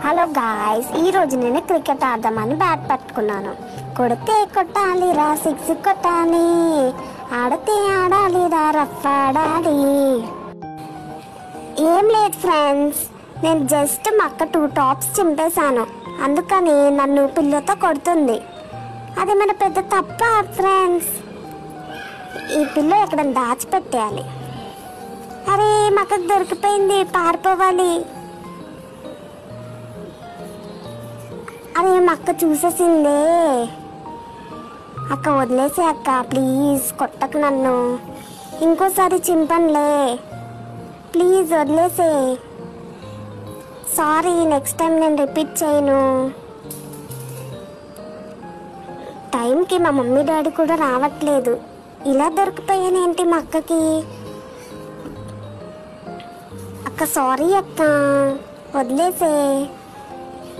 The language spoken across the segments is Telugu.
హలో గాయ్స్, ఈరోజు నేను క్రికెట్ ఆడదామని బ్యాట్ పట్టుకున్నాను. కొడితే కొట్టాలిరా, సిక్స్ కొట్టాలి, ఆడితే ఆడాలిరా, రఫ్ ఆడాలి. ఏం లేదు ఫ్రెండ్స్, నేను జస్ట్ మా అక్క 2 టాప్స్ చింపేశాను, అందుకని నన్ను పిల్లతో కొడుతుంది. అది మన పెద్ద తప్ప ఫ్రెండ్స్. ఈ పిల్ల ఎక్కడ దాచిపెట్టేయాలి. అరే మా అక్కకు దొరికిపోయింది, పారిపోవాలి. అరే మా అక్క చూసేసిందే. అక్క వదిలేసే అక్క, ప్లీజ్ కొట్టకు నన్ను, ఇంకోసారి చింపన్లే, ప్లీజ్ వదిలేసే. సారీ, నెక్స్ట్ టైం నేను రిపీట్ చేయను. టైంకి మా మమ్మీ డాడీ కూడా రావట్లేదు, ఇలా దొరికిపోయానేంటి మా అక్కకి. అక్క సారీ అక్క, వదిలేసే.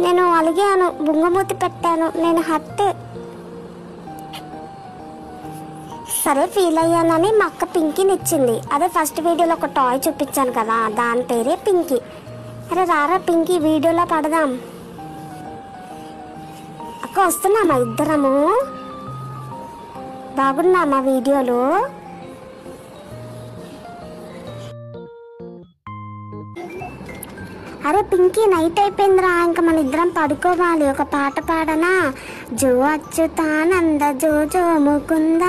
నేను అలిగాను, బుంగమూతి పెట్టాను, నేను హట్. సరే ఫీల్ అయ్యానని మా అక్క పింకీని ఇచ్చింది. అదే ఫస్ట్ వీడియోలో ఒక టాయ్ చూపించాను కదా, దాని పేరే పింకీ. అరే రారా పింకీ, వీడియోలో పడదాం. అక్క వస్తున్నామా ఇద్దరము? బాగున్నామా వీడియోలో? అరే పింకీ, నైట్ అయిపోయిందిరా, ఇంకా మన ఇద్దరం పడుకోవాలి. ఒక పాట పాడనా? జో అచ్యుతానంద జో జో ముకుంద,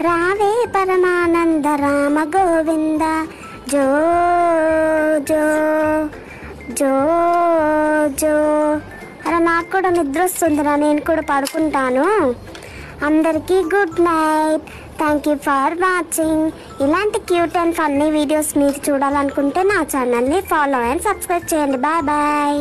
రావే పరమానంద రామ గోవింద, జో జో జో జో. అరే నాకు కూడా నిద్ర వస్తుందిరా, నేను కూడా పడుకుంటాను. అందరికీ good night. Thank you for watching. ఇలాంటి క్యూట్ అండ్ ఫన్నీ వీడియోస్ మీరు చూడాలనుకుంటే నా ఛానల్ని ఫాలో అండ్ సబ్స్క్రైబ్ చేయండి. Bye bye.